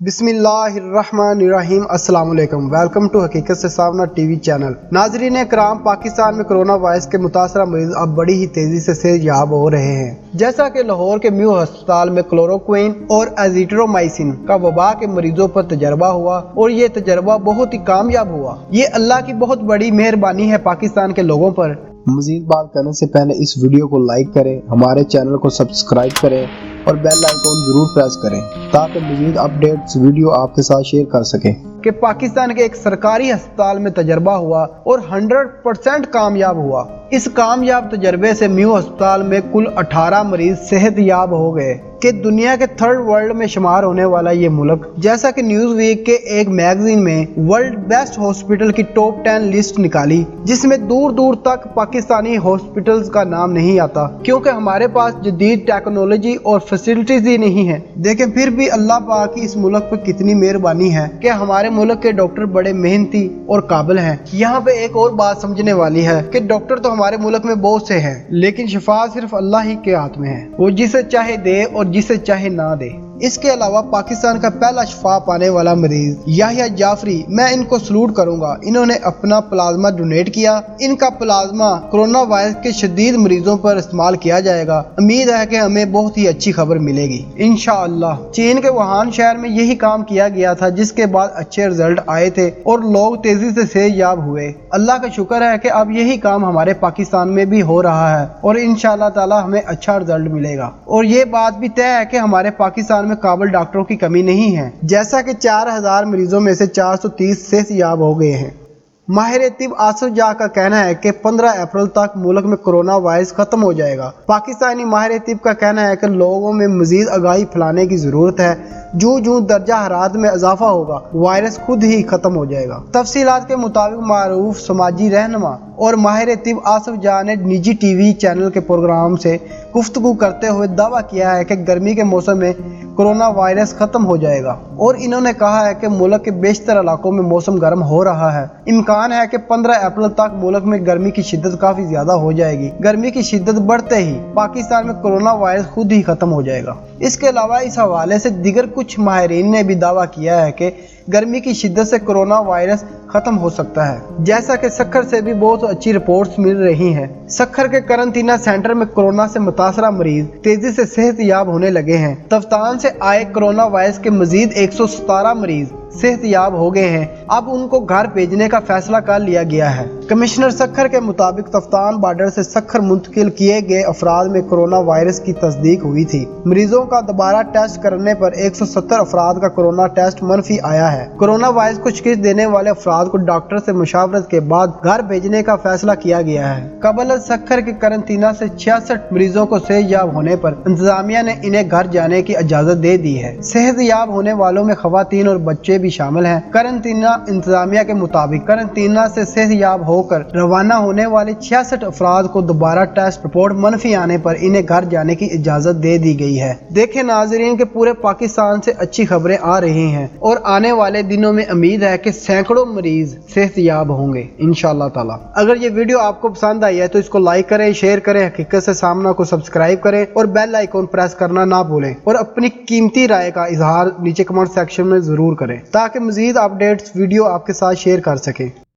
بسم اللہ الرحمن الرحیم۔ السلام علیکم، ویلکم ٹو حقیقت سے سامنا ٹی وی چینل۔ ناظرین کرام، پاکستان میں کرونا وائرس کے متاثرہ مریض اب بڑی ہی تیزی سے صحت یاب ہو رہے ہیں۔ جیسا کہ لاہور کے میو ہسپتال میں کلوروکوئین اور ایزیترومائسن کا وبا کے مریضوں پر تجربہ ہوا اور یہ تجربہ بہت ہی کامیاب ہوا۔ یہ اللہ کی بہت بڑی مہربانی ہے پاکستان کے لوگوں پر۔ مزید بات کرنے سے پہلے اس ویڈیو کو لائک کریں، ہمارے چینل کو سبسکرائب کریں اور بیل آئیکن ضرور پریس کریں تاکہ مزید اپڈیٹس ویڈیو آپ کے ساتھ شیئر کر سکیں۔ کہ پاکستان کے ایک سرکاری ہسپتال میں تجربہ ہوا اور 100% کامیاب ہوا۔ اس کامیاب تجربے سے میو ہسپتال میں کل 18 مریض صحت یاب ہو گئے کہ دنیا کے 3rd ورلڈ میں شمار ہونے والا یہ ملک، جیسا کہ نیوز ویک کے ایک میگزین میں ورلڈ بیسٹ ہاسپٹل کی ٹاپ 10 لسٹ نکالی، جس میں دور دور تک پاکستانی ہاسپٹلز کا نام نہیں آتا کیونکہ ہمارے پاس جدید ٹیکنالوجی اور فیسلٹیز ہی نہیں ہیں۔ دیکھیں پھر بھی اللہ پاک کی اس ملک پر کتنی مہربانی ہے کہ ہمارے ملک کے ڈاکٹر بڑے محنتی اور قابل ہیں۔ یہاں پہ ایک اور بات سمجھنے والی ہے کہ ڈاکٹر تو ہمارے ملک میں بہت سے ہیں، لیکن شفا صرف اللہ ہی کے ہاتھ میں ہے، وہ جسے چاہے دے اور جسے چاہے نہ دے۔ اس کے علاوہ پاکستان کا پہلا شفا پانے والا مریض یحییٰ جعفری، میں ان کو سلوٹ کروں گا، انہوں نے اپنا پلازما ڈونیٹ کیا۔ ان کا پلازما کرونا وائرس کے شدید مریضوں پر استعمال کیا جائے گا۔ امید ہے کہ ہمیں بہت ہی اچھی خبر ملے گی انشاءاللہ۔ چین کے ووہان شہر میں یہی کام کیا گیا تھا، جس کے بعد اچھے رزلٹ آئے تھے اور لوگ تیزی سے صحت یاب ہوئے۔ اللہ کا شکر ہے کہ اب یہی کام ہمارے پاکستان میں بھی ہو رہا ہے اور انشاءاللہ تعالی ہمیں اچھا رزلٹ ملے گا۔ اور یہ بات بھی طے ہے کہ ہمارے پاکستان میں قابل ڈاکٹروں کی کمی نہیں ہے، جیسا کہ 4000 مریضوں میں سے 430 صحت یاب ہو گئے ہیں۔ ماہر طب آصف جا کا کہنا ہے کہ 15 اپریل تک ملک میں کرونا وائرس ختم ہو جائے گا۔ پاکستانی ماہر طب کا کہنا ہے کہ لوگوں میں مزید آگاہی پھیلانے کی ضرورت ہے۔ جو درجہ حرارت میں اضافہ ہوگا، وائرس خود ہی ختم ہو جائے گا۔ تفصیلات کے مطابق معروف سماجی رہنما اور ماہر طب آصف جا نے نجی ٹی وی چینل کے پروگرام سے گفتگو کرتے ہوئے دعویٰ کیا ہے کہ گرمی کے موسم میں کرونا وائرس ختم ہو جائے گا، اور انہوں نے کہا ہے کہ ملک کے بیشتر علاقوں میں موسم گرم ہو رہا ہے۔ امکان ہے کہ 15 اپریل تک ملک میں گرمی کی شدت کافی زیادہ ہو جائے گی۔ گرمی کی شدت بڑھتے ہی پاکستان میں کرونا وائرس خود ہی ختم ہو جائے گا۔ اس کے علاوہ اس حوالے سے دیگر کچھ ماہرین نے بھی دعویٰ کیا ہے کہ گرمی کی شدت سے کرونا وائرس ختم ہو سکتا ہے، جیسا کہ سکھر سے بھی بہت اچھی رپورٹس مل رہی ہیں۔ سکھر کے قرنطینہ سینٹر میں کرونا سے متاثرہ مریض تیزی سے صحت یاب ہونے لگے ہیں۔ تفتان سے آئے کرونا وائرس کے مزید 117 مریض صحت یاب ہو گئے ہیں۔ اب ان کو گھر بھیجنے کا فیصلہ کر لیا گیا ہے۔ کمشنر سکھر کے مطابق تفتان بارڈر سے سکھر منتقل کیے گئے افراد میں کرونا وائرس کی تصدیق ہوئی تھی۔ مریضوں کا دوبارہ ٹیسٹ کرنے پر 170 افراد کا کرونا ٹیسٹ منفی آیا ہے۔ کرونا وائرس کو شکست دینے والے افراد کو ڈاکٹر سے مشاورت کے بعد گھر بھیجنے کا فیصلہ کیا گیا ہے۔ قبل از سکھر کے قرنطینہ سے 66 مریضوں کو صحت یاب ہونے پر انتظامیہ نے انہیں گھر جانے کی اجازت دے دی ہے۔ صحت یاب ہونے والوں میں خواتین اور بچے بھی شامل ہیں۔ قرنطینہ انتظامیہ کے مطابق قرنطینہ سے صحت یاب ہو کر روانہ ہونے والے 66 افراد کو دوبارہ ٹیسٹ رپورٹ منفی آنے پر انہیں گھر جانے کی اجازت دے دی گئی ہے۔ دیکھیں ناظرین کہ پورے پاکستان سے اچھی خبریں آ رہی ہیں اور آنے والے دنوں میں امید ہے کہ سینکڑوں مریض صحت یاب ہوں گے انشاءاللہ تعالی۔ اگر یہ ویڈیو آپ کو پسند آئی ہے تو اس کو لائک کریں، شیئر کریں، حقیقت سے سامنا کو سبسکرائب کریں اور بیل آئیکن پریس کرنا نہ بھولیں، اور اپنی قیمتی رائے کا اظہار نیچے کمنٹ سیکشن میں ضرور کریں تاکہ مزید اپڈیٹس ویڈیو آپ کے ساتھ شیئر کر سکیں۔